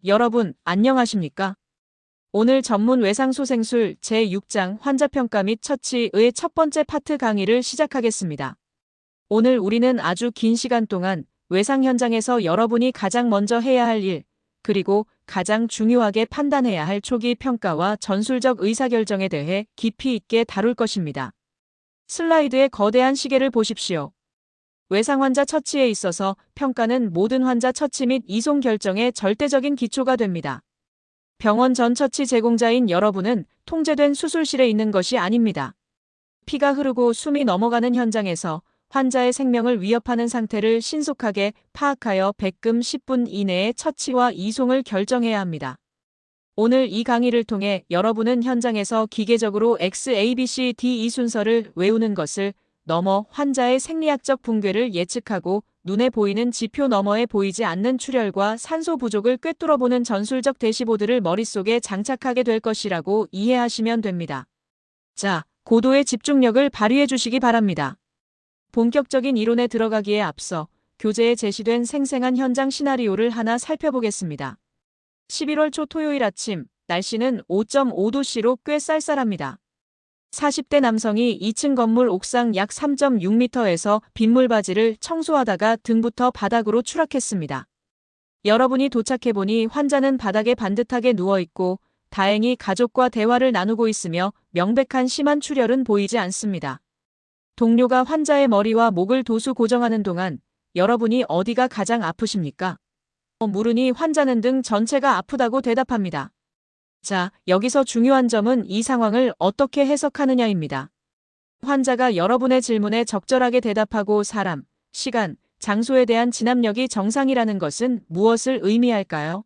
여러분, 안녕하십니까? 오늘 전문 외상소생술 제6장 환자평가 및 처치의 첫 번째 파트 강의를 시작하겠습니다. 오늘 우리는 아주 긴 시간 동안 외상 현장에서 여러분이 가장 먼저 해야 할 일, 그리고 가장 중요하게 판단해야 할 초기 평가와 전술적 의사결정에 대해 깊이 있게 다룰 것입니다. 슬라이드의 거대한 시계를 보십시오. 외상 환자 처치에 있어서 평가는 모든 환자 처치 및 이송 결정의 절대적인 기초가 됩니다. 병원 전 처치 제공자인 여러분은 통제된 수술실에 있는 것이 아닙니다. 피가 흐르고 숨이 넘어가는 현장에서 환자의 생명을 위협하는 상태를 신속하게 파악하여 백금 10분 이내에 처치와 이송을 결정해야 합니다. 오늘 이 강의를 통해 여러분은 현장에서 기계적으로 XABCD 순서를 외우는 것을 넘어 환자의 생리학적 붕괴를 예측하고 눈에 보이는 지표 너머에 보이지 않는 출혈과 산소 부족을 꿰뚫어보는 전술적 대시보드를 머릿속에 장착하게 될 것이라고 이해하시면 됩니다. 자, 고도의 집중력을 발휘해 주시기 바랍니다. 본격적인 이론에 들어가기에 앞서 교재에 제시된 생생한 현장 시나리오를 하나 살펴보겠습니다. 11월 초 토요일 아침, 날씨는 5.5도씨로 꽤 쌀쌀합니다. 40대 남성이 2층 건물 옥상 약 3.6m에서 빗물바지를 청소하다가 등부터 바닥으로 추락했습니다. 여러분이 도착해보니 환자는 바닥에 반듯하게 누워있고 다행히 가족과 대화를 나누고 있으며 명백한 심한 출혈은 보이지 않습니다. 동료가 환자의 머리와 목을 도수 고정하는 동안 여러분이 어디가 가장 아프십니까? 물으니 환자는 등 전체가 아프다고 대답합니다. 자, 여기서 중요한 점은 이 상황을 어떻게 해석하느냐입니다. 환자가 여러분의 질문에 적절하게 대답하고 사람, 시간, 장소에 대한 진압력이 정상이라는 것은 무엇을 의미할까요?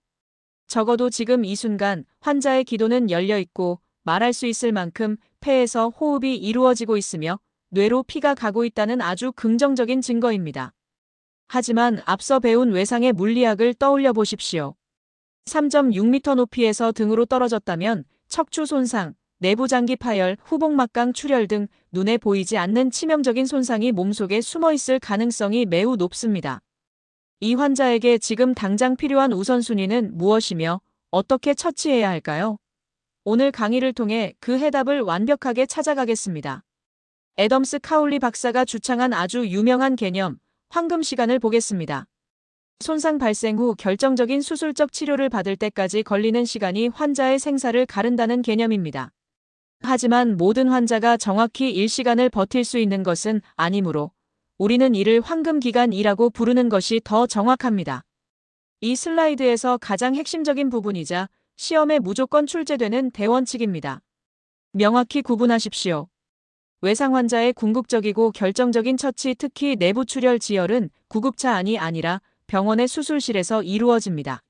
적어도 지금 이 순간 환자의 기도는 열려 있고 말할 수 있을 만큼 폐에서 호흡이 이루어지고 있으며 뇌로 피가 가고 있다는 아주 긍정적인 증거입니다. 하지만 앞서 배운 외상의 물리학을 떠올려 보십시오. 3.6m 높이에서 등으로 떨어졌다면 척추 손상, 내부장기 파열, 후복막강 출혈 등 눈에 보이지 않는 치명적인 손상이 몸속에 숨어 있을 가능성이 매우 높습니다. 이 환자에게 지금 당장 필요한 우선순위는 무엇이며 어떻게 처치해야 할까요? 오늘 강의를 통해 그 해답을 완벽하게 찾아가겠습니다. 애덤스 카울리 박사가 주창한 아주 유명한 개념, 황금 시간을 보겠습니다. 손상 발생 후 결정적인 수술적 치료를 받을 때까지 걸리는 시간이 환자의 생사를 가른다는 개념입니다. 하지만 모든 환자가 정확히 1시간을 버틸 수 있는 것은 아니므로 우리는 이를 황금 기간이라고 부르는 것이 더 정확합니다. 이 슬라이드에서 가장 핵심적인 부분이자 시험에 무조건 출제되는 대원칙입니다. 명확히 구분하십시오. 외상 환자의 궁극적이고 결정적인 처치, 특히 내부 출혈 지혈은 구급차안이 아니라 병원의 수술실에서 이루어집니다.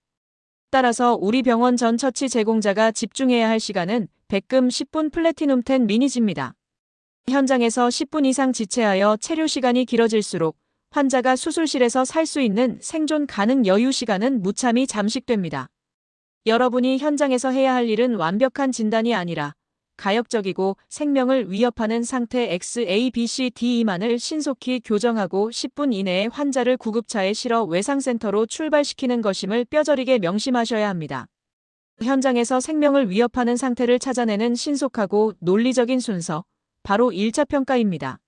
따라서 우리 병원 전 처치 제공자가 집중해야 할 시간은 백금 10분 플래티눔 10 미니지입니다. 현장에서 10분 이상 지체하여 체류 시간이 길어질수록 환자가 수술실에서 살 수 있는 생존 가능 여유 시간은 무참히 잠식됩니다. 여러분이 현장에서 해야 할 일은 완벽한 진단이 아니라 가역적이고 생명을 위협하는 상태 XABCDE만을 신속히 교정하고 10분 이내에 환자를 구급차에 실어 외상센터로 출발시키는 것임을 뼈저리게 명심하셔야 합니다. 현장에서 생명을 위협하는 상태를 찾아내는 신속하고 논리적인 순서, 바로 1차 평가입니다.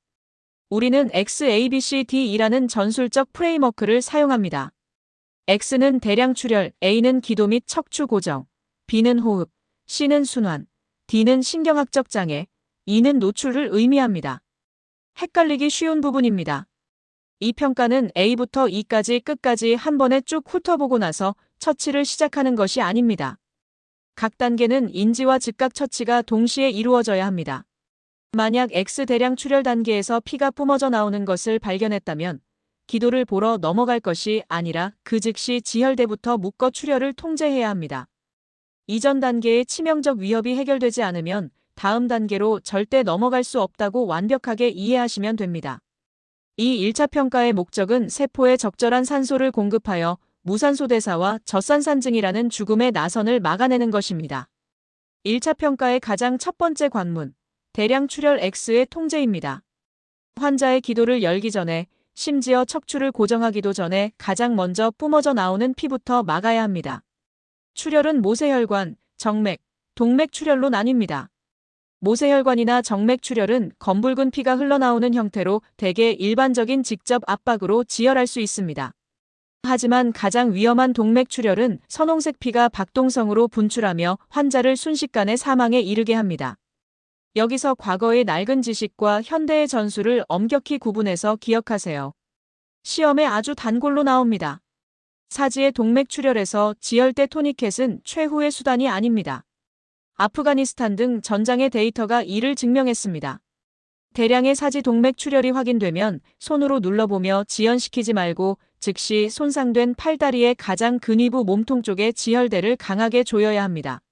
우리는 XABCD이라는 전술적 프레임워크를 사용합니다. X는 대량 출혈, A는 기도 및 척추 고정, B는 호흡, C는 순환, D는 신경학적 장애, E는 노출을 의미합니다. 헷갈리기 쉬운 부분입니다. 이 평가는 A부터 E까지 끝까지 한 번에 쭉 훑어보고 나서 처치를 시작하는 것이 아닙니다. 각 단계는 인지와 즉각 처치가 동시에 이루어져야 합니다. 만약 X 대량 출혈 단계에서 피가 뿜어져 나오는 것을 발견했다면 기도를 보러 넘어갈 것이 아니라 그 즉시 지혈대부터 묶어 출혈을 통제해야 합니다. 이전 단계의 치명적 위협이 해결되지 않으면 다음 단계로 절대 넘어갈 수 없다고 완벽하게 이해하시면 됩니다. 이 1차 평가의 목적은 세포에 적절한 산소를 공급하여 무산소대사와 젖산산증이라는 죽음의 나선을 막아내는 것입니다. 1차 평가의 가장 첫 번째 관문, 대량 출혈 X의 통제입니다. 환자의 기도를 열기 전에, 심지어 척추를 고정하기도 전에 가장 먼저 뿜어져 나오는 피부터 막아야 합니다. 출혈은 모세혈관, 정맥, 동맥 출혈로 나뉩니다. 모세혈관이나 정맥 출혈은 검붉은 피가 흘러나오는 형태로 대개 일반적인 직접 압박으로 지혈할 수 있습니다. 하지만 가장 위험한 동맥 출혈은 선홍색 피가 박동성으로 분출하며 환자를 순식간에 사망에 이르게 합니다. 여기서 과거의 낡은 지식과 현대의 전술을 엄격히 구분해서 기억하세요. 시험에 아주 단골로 나옵니다. 사지의 동맥 출혈에서 지혈대 토니켓은 최후의 수단이 아닙니다. 아프가니스탄 등 전장의 데이터가 이를 증명했습니다. 대량의 사지 동맥 출혈이 확인되면 손으로 눌러보며 지연시키지 말고 즉시 손상된 팔다리의 가장 근위부 몸통 쪽에 지혈대를 강하게 조여야 합니다.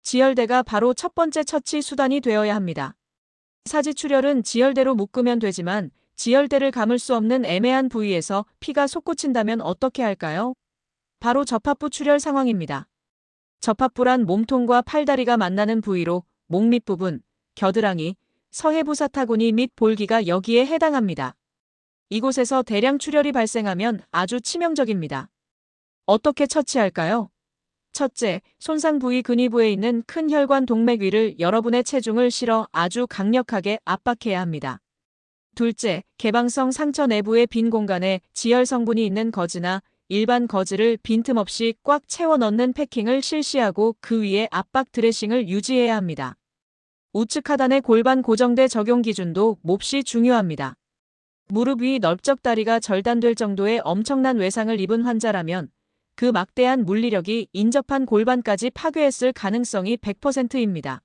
지혈대가 바로 첫 번째 처치 수단이 되어야 합니다. 사지 출혈은 지혈대로 묶으면 되지만 지혈대를 감을 수 없는 애매한 부위에서 피가 솟구친다면 어떻게 할까요? 바로 접합부 출혈 상황입니다. 접합부란 몸통과 팔다리가 만나는 부위로 목 밑부분, 겨드랑이, 서해부사타구니 및 볼기가 여기에 해당합니다. 이곳에서 대량 출혈이 발생하면 아주 치명적입니다. 어떻게 처치할까요? 첫째, 손상 부위 근위부에 있는 큰 혈관 동맥 위를 여러분의 체중을 실어 아주 강력하게 압박해야 합니다. 둘째, 개방성 상처 내부의 빈 공간에 지혈 성분이 있는 거즈나 일반 거즈를 빈틈없이 꽉 채워 넣는 패킹을 실시하고 그 위에 압박 드레싱을 유지해야 합니다. 우측 하단의 골반 고정대 적용 기준도 몹시 중요합니다. 무릎 위 넓적 다리가 절단될 정도의 엄청난 외상을 입은 환자라면 그 막대한 물리력이 인접한 골반까지 파괴했을 가능성이 100%입니다.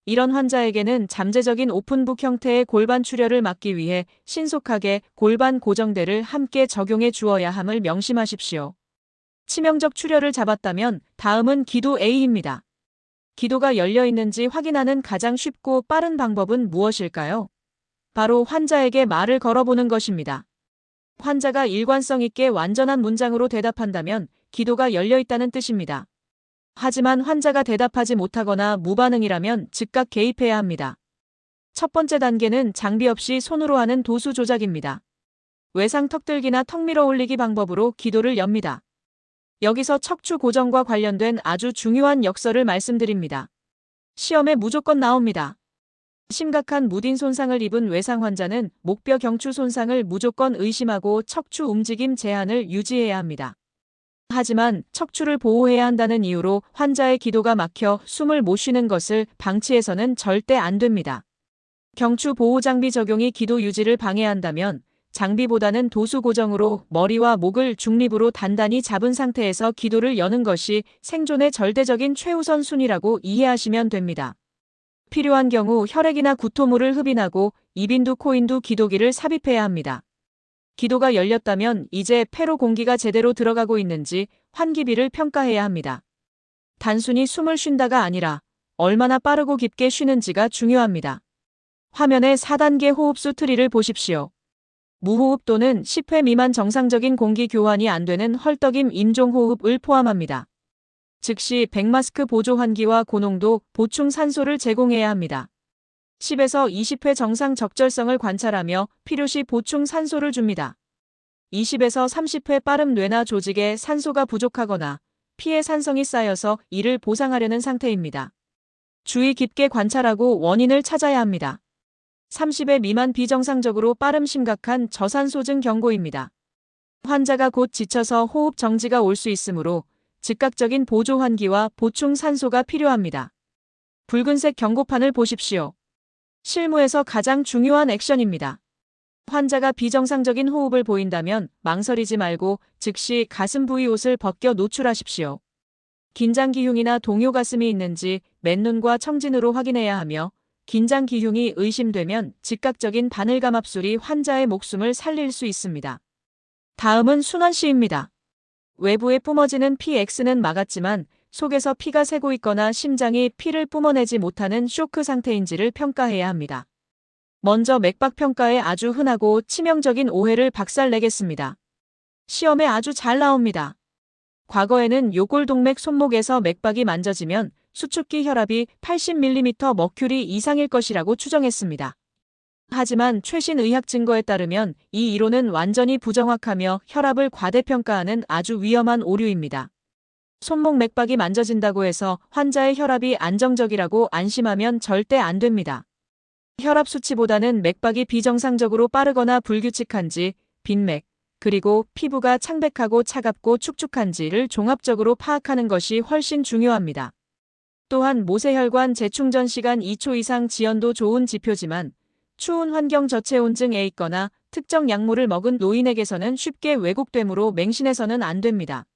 이런 환자에게는 잠재적인 오픈북 형태의 골반 출혈을 막기 위해 신속하게 골반 고정대를 함께 적용해 주어야 함을 명심하십시오. 치명적 출혈을 잡았다면 다음은 기도 A입니다. 기도가 열려 있는지 확인하는 가장 쉽고 빠른 방법은 무엇일까요? 바로 환자에게 말을 걸어보는 것입니다. 환자가 일관성 있게 완전한 문장으로 대답한다면 기도가 열려 있다는 뜻입니다. 하지만 환자가 대답하지 못하거나 무반응이라면 즉각 개입해야 합니다. 첫 번째 단계는 장비 없이 손으로 하는 도수 조작입니다. 외상 턱들기나 턱 밀어 올리기 방법으로 기도를 엽니다. 여기서 척추 고정과 관련된 아주 중요한 역설을 말씀드립니다. 시험에 무조건 나옵니다. 심각한 무딘 손상을 입은 외상 환자는 목뼈 경추 손상을 무조건 의심하고 척추 움직임 제한을 유지해야 합니다. 하지만 척추를 보호해야 한다는 이유로 환자의 기도가 막혀 숨을 못 쉬는 것을 방치해서는 절대 안 됩니다. 경추 보호 장비 적용이 기도 유지를 방해한다면 장비보다는 도수 고정으로 머리와 목을 중립으로 단단히 잡은 상태에서 기도를 여는 것이 생존의 절대적인 최우선 순위라고 이해하시면 됩니다. 필요한 경우 혈액이나 구토물을 흡인하고 이빈두 코인두 기도기를 삽입해야 합니다. 기도가 열렸다면 이제 폐로 공기가 제대로 들어가고 있는지 환기비를 평가해야 합니다. 단순히 숨을 쉰다가 아니라 얼마나 빠르고 깊게 쉬는지가 중요합니다. 화면의 4단계 호흡수 트리를 보십시오. 무호흡 또는 10회 미만 정상적인 공기 교환이 안 되는 헐떡임 임종호흡을 포함합니다. 즉시 백마스크 보조 환기와 고농도 보충 산소를 제공해야 합니다. 10에서 20회 정상 적절성을 관찰하며 필요시 보충 산소를 줍니다. 20에서 30회 빠름 뇌나 조직에 산소가 부족하거나 피의 산성이 쌓여서 이를 보상하려는 상태입니다. 주의 깊게 관찰하고 원인을 찾아야 합니다. 30회 미만 비정상적으로 빠름 심각한 저산소증 경고입니다. 환자가 곧 지쳐서 호흡 정지가 올 수 있으므로 즉각적인 보조 환기와 보충 산소가 필요합니다. 붉은색 경고판을 보십시오. 실무에서 가장 중요한 액션입니다. 환자가 비정상적인 호흡을 보인다면 망설이지 말고 즉시 가슴 부위 옷을 벗겨 노출하십시오. 긴장 기흉이나 동요 가슴이 있는지 맨눈과 청진으로 확인해야 하며 긴장 기흉이 의심되면 즉각적인 바늘감압술이 환자의 목숨을 살릴 수 있습니다. 다음은 순환시입니다. 외부에 뿜어지는 PX는 막았지만 속에서 피가 새고 있거나 심장이 피를 뿜어내지 못하는 쇼크 상태인지를 평가해야 합니다. 먼저 맥박 평가에 아주 흔하고 치명적인 오해를 박살내겠습니다. 시험에 아주 잘 나옵니다. 과거에는 요골동맥 손목에서 맥박이 만져지면 수축기 혈압이 80mm 머큐리 이상일 것이라고 추정했습니다. 하지만 최신 의학 증거에 따르면 이 이론은 완전히 부정확하며 혈압을 과대평가하는 아주 위험한 오류입니다. 손목 맥박이 만져진다고 해서 환자의 혈압이 안정적이라고 안심하면 절대 안 됩니다. 혈압 수치보다는 맥박이 비정상적으로 빠르거나 불규칙한지, 빈맥, 그리고 피부가 창백하고 차갑고 축축한지를 종합적으로 파악하는 것이 훨씬 중요합니다. 또한 모세혈관 재충전 시간 2초 이상 지연도 좋은 지표지만 추운 환경 저체온증에 있거나 특정 약물을 먹은 노인에게서는 쉽게 왜곡되므로 맹신해서는 안 됩니다.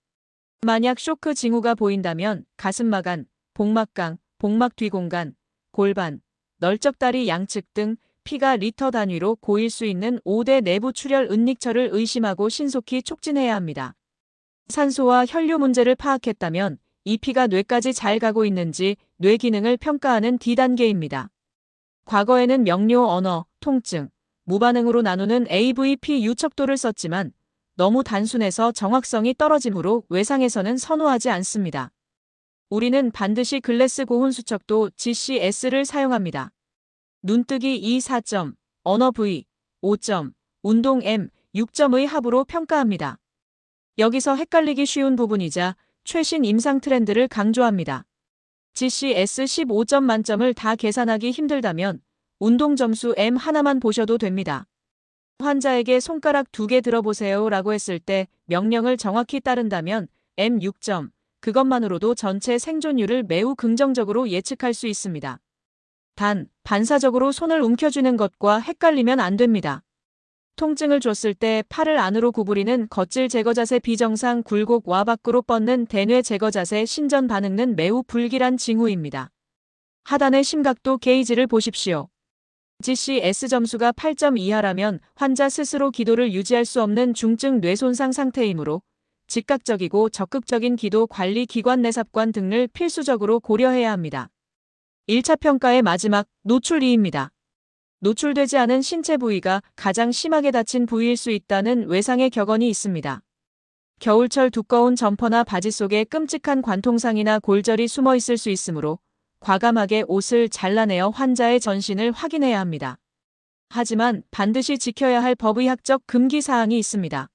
만약 쇼크 징후가 보인다면 가슴마간, 복막강, 복막 뒤공간, 골반, 널쩍다리 양측 등 피가 리터 단위로 고일 수 있는 5대 내부 출혈 은닉처를 의심하고 신속히 촉진해야 합니다. 산소와 혈류 문제를 파악했다면 이 피가 뇌까지 잘 가고 있는지 뇌 기능을 평가하는 D단계입니다. 과거에는 명료 언어, 통증, 무반응으로 나누는 AVP 유척도를 썼지만 너무 단순해서 정확성이 떨어지므로 외상에서는 선호하지 않습니다. 우리는 반드시 글래스 고훈 수척도 GCS를 사용합니다. 눈뜨기 E 4점, 언어 V 5점, 운동 M 6점의 합으로 평가합니다. 여기서 헷갈리기 쉬운 부분이자 최신 임상 트렌드를 강조합니다. GCS 15점 만점을 다 계산하기 힘들다면 운동 점수 M 하나만 보셔도 됩니다. 환자에게 손가락 2개 들어보세요 라고 했을 때 명령을 정확히 따른다면 M 6점, 그것만으로도 전체 생존율을 매우 긍정적으로 예측할 수 있습니다. 단, 반사적으로 손을 움켜쥐는 것과 헷갈리면 안 됩니다. 통증을 줬을 때 팔을 안으로 구부리는 겉질 제거 자세 비정상 굴곡 와 밖으로 뻗는 대뇌 제거 자세 신전 반응은 매우 불길한 징후입니다. 하단의 심각도 게이지를 보십시오. GCS 점수가 8점 이하라면 환자 스스로 기도를 유지할 수 없는 중증 뇌손상 상태이므로 즉각적이고 적극적인 기도 관리 기관 내삽관 등을 필수적으로 고려해야 합니다. 1차 평가의 마지막 노출 2입니다. 노출되지 않은 신체 부위가 가장 심하게 다친 부위일 수 있다는 외상의 격언이 있습니다. 겨울철 두꺼운 점퍼나 바지 속에 끔찍한 관통상이나 골절이 숨어 있을 수 있으므로 과감하게 옷을 잘라내어 환자의 전신을 확인해야 합니다. 하지만 반드시 지켜야 할 법의학적 금기 사항이 있습니다.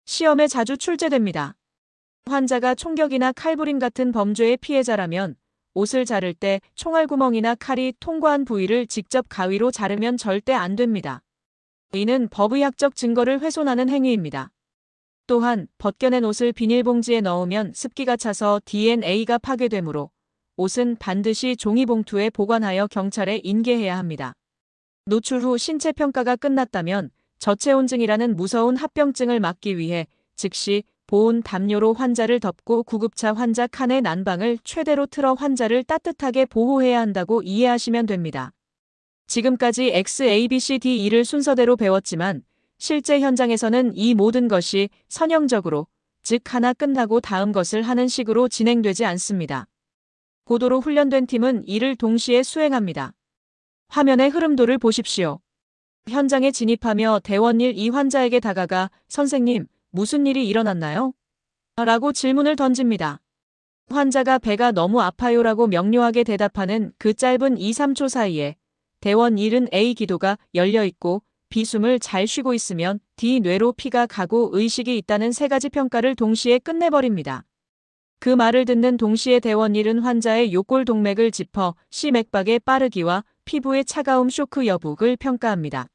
시험에 자주 출제됩니다. 환자가 총격이나 칼부림 같은 범죄의 피해자라면 옷을 자를 때 총알구멍이나 칼이 통과한 부위를 직접 가위로 자르면 절대 안 됩니다. 이는 법의학적 증거를 훼손하는 행위입니다. 또한 벗겨낸 옷을 비닐봉지에 넣으면 습기가 차서 DNA가 파괴되므로 옷은 반드시 종이봉투에 보관하여 경찰에 인계해야 합니다. 노출 후 신체 평가가 끝났다면 저체온증이라는 무서운 합병증을 막기 위해 즉시 보온 담요로 환자를 덮고 구급차 환자 칸의 난방을 최대로 틀어 환자를 따뜻하게 보호해야 한다고 이해하시면 됩니다. 지금까지 X, A, B, C, D, E를 순서대로 배웠지만 실제 현장에서는 이 모든 것이 선형적으로, 즉 하나 끝나고 다음 것을 하는 식으로 진행되지 않습니다. 고도로 훈련된 팀은 이를 동시에 수행합니다. 화면의 흐름도를 보십시오. 현장에 진입하며 대원 1, 2 환자에게 다가가 선생님, 무슨 일이 일어났나요? 라고 질문을 던집니다. 환자가 배가 너무 아파요라고 명료하게 대답하는 그 짧은 2, 3초 사이에 대원 1은 A 기도가 열려있고 B 숨을 잘 쉬고 있으면 D 뇌로 피가 가고 의식이 있다는 세 가지 평가를 동시에 끝내버립니다. 그 말을 듣는 동시에 대원 1은 환자의 요골 동맥을 짚어 C 맥박의 빠르기와 피부의 차가움 쇼크 여부를 평가합니다.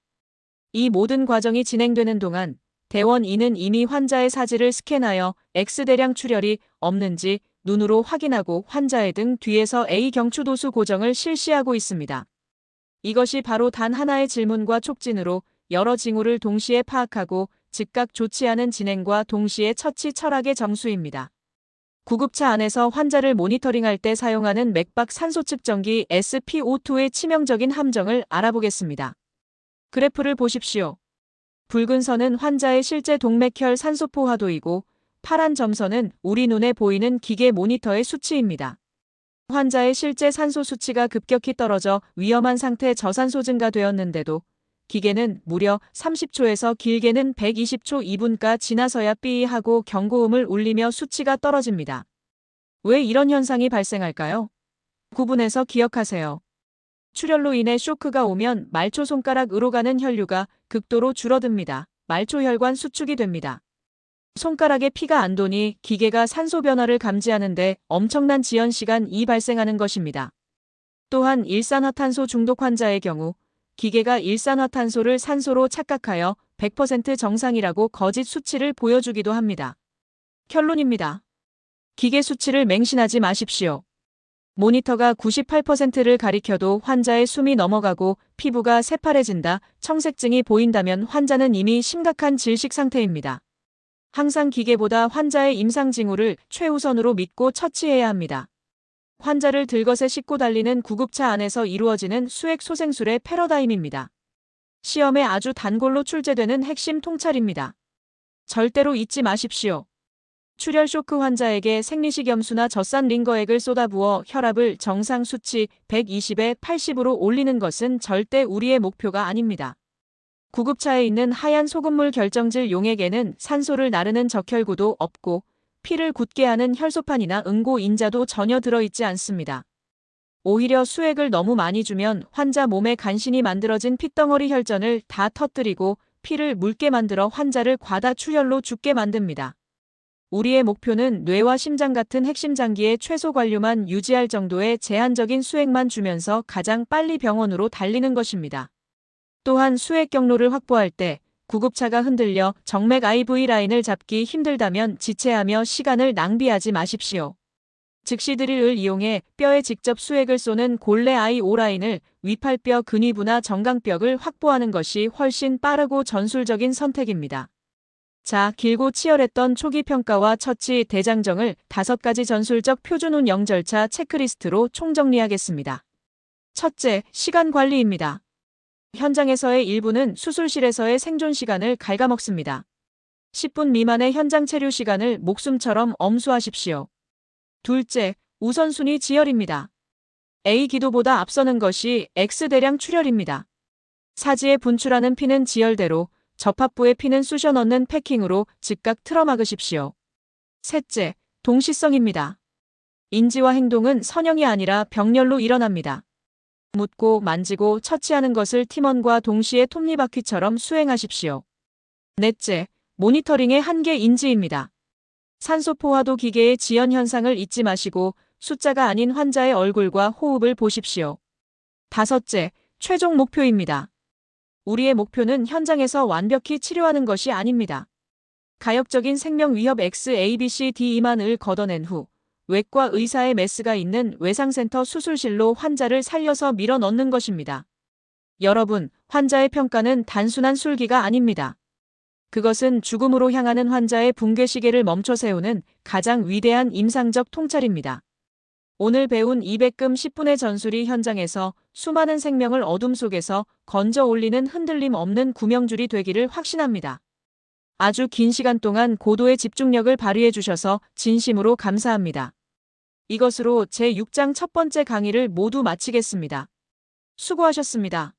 이 모든 과정이 진행되는 동안 대원 2는 이미 환자의 사지를 스캔하여 X대량 출혈이 없는지 눈으로 확인하고 환자의 등 뒤에서 A 경추도수 고정을 실시하고 있습니다. 이것이 바로 단 하나의 질문과 촉진으로 여러 징후를 동시에 파악하고 즉각 조치하는 진행과 동시에 처치 철학의 정수입니다. 구급차 안에서 환자를 모니터링할 때 사용하는 맥박 산소 측정기 SpO2의 치명적인 함정을 알아보겠습니다. 그래프를 보십시오. 붉은 선은 환자의 실제 동맥혈 산소 포화도이고 파란 점선은 우리 눈에 보이는 기계 모니터의 수치입니다. 환자의 실제 산소 수치가 급격히 떨어져 위험한 상태 저산소 증가되었는데도 기계는 무려 30초에서 길게는 120초 2분가 지나서야 삐 하고 경고음을 울리며 수치가 떨어집니다. 왜 이런 현상이 발생할까요? 구분해서 기억하세요. 출혈로 인해 쇼크가 오면 말초 손가락으로 가는 혈류가 극도로 줄어듭니다. 말초혈관 수축이 됩니다. 손가락에 피가 안 도니 기계가 산소 변화를 감지하는데 엄청난 지연 시간이 발생하는 것입니다. 또한 일산화탄소 중독 환자의 경우 기계가 일산화탄소를 산소로 착각하여 100% 정상이라고 거짓 수치를 보여주기도 합니다. 결론입니다. 기계 수치를 맹신하지 마십시오. 모니터가 98%를 가리켜도 환자의 숨이 넘어가고 피부가 새파래진다, 청색증이 보인다면 환자는 이미 심각한 질식 상태입니다. 항상 기계보다 환자의 임상 징후를 최우선으로 믿고 처치해야 합니다. 환자를 들것에 싣고 달리는 구급차 안에서 이루어지는 수액 소생술의 패러다임입니다. 시험에 아주 단골로 출제되는 핵심 통찰입니다. 절대로 잊지 마십시오. 출혈 쇼크 환자에게 생리식염수나 젖산 링거액을 쏟아부어 혈압을 정상 수치 120에 80으로 올리는 것은 절대 우리의 목표가 아닙니다. 구급차에 있는 하얀 소금물 결정질 용액에는 산소를 나르는 적혈구도 없고 피를 굳게 하는 혈소판이나 응고 인자도 전혀 들어있지 않습니다. 오히려 수액을 너무 많이 주면 환자 몸에 간신히 만들어진 핏덩어리 혈전을 다 터뜨리고 피를 묽게 만들어 환자를 과다 출혈로 죽게 만듭니다. 우리의 목표는 뇌와 심장 같은 핵심 장기의 최소 관료만 유지할 정도의 제한적인 수액만 주면서 가장 빨리 병원으로 달리는 것입니다. 또한 수액 경로를 확보할 때 구급차가 흔들려 정맥 IV 라인을 잡기 힘들다면 지체하며 시간을 낭비하지 마십시오. 즉시 드릴을 이용해 뼈에 직접 수액을 쏘는 골레 I5 라인을 위팔뼈 근위부나 정강뼈를 확보하는 것이 훨씬 빠르고 전술적인 선택입니다. 자, 길고 치열했던 초기 평가와 처치 대장정을 5가지 전술적 표준 운영 절차 체크리스트로 총정리하겠습니다. 첫째, 시간 관리입니다. 현장에서의 일부는 수술실에서의 생존 시간을 갉아먹습니다. 10분 미만의 현장 체류 시간을 목숨처럼 엄수하십시오. 둘째, 우선순위 지혈입니다. A 기도보다 앞서는 것이 X대량 출혈입니다. 사지에 분출하는 피는 지혈대로, 접합부의 피는 쑤셔 넣는 패킹으로 즉각 틀어막으십시오. 셋째, 동시성입니다. 인지와 행동은 선형이 아니라 병렬로 일어납니다. 묻고 만지고 처치하는 것을 팀원과 동시에 톱니바퀴처럼 수행하십시오. 넷째, 모니터링의 한계 인지입니다. 산소 포화도 기계의 지연 현상을 잊지 마시고 숫자가 아닌 환자의 얼굴과 호흡을 보십시오. 다섯째, 최종 목표입니다. 우리의 목표는 현장에서 완벽히 치료하는 것이 아닙니다. 가역적인 생명 위협 XABCDE만을 걷어낸 후 외과 의사의 메스가 있는 외상센터 수술실로 환자를 살려서 밀어 넣는 것입니다. 여러분, 환자의 평가는 단순한 술기가 아닙니다. 그것은 죽음으로 향하는 환자의 붕괴 시계를 멈춰 세우는 가장 위대한 임상적 통찰입니다. 오늘 배운 200금 10분의 전술이 현장에서 수많은 생명을 어둠 속에서 건져 올리는 흔들림 없는 구명줄이 되기를 확신합니다. 아주 긴 시간 동안 고도의 집중력을 발휘해 주셔서 진심으로 감사합니다. 이것으로 제6장 첫 번째 강의를 모두 마치겠습니다. 수고하셨습니다.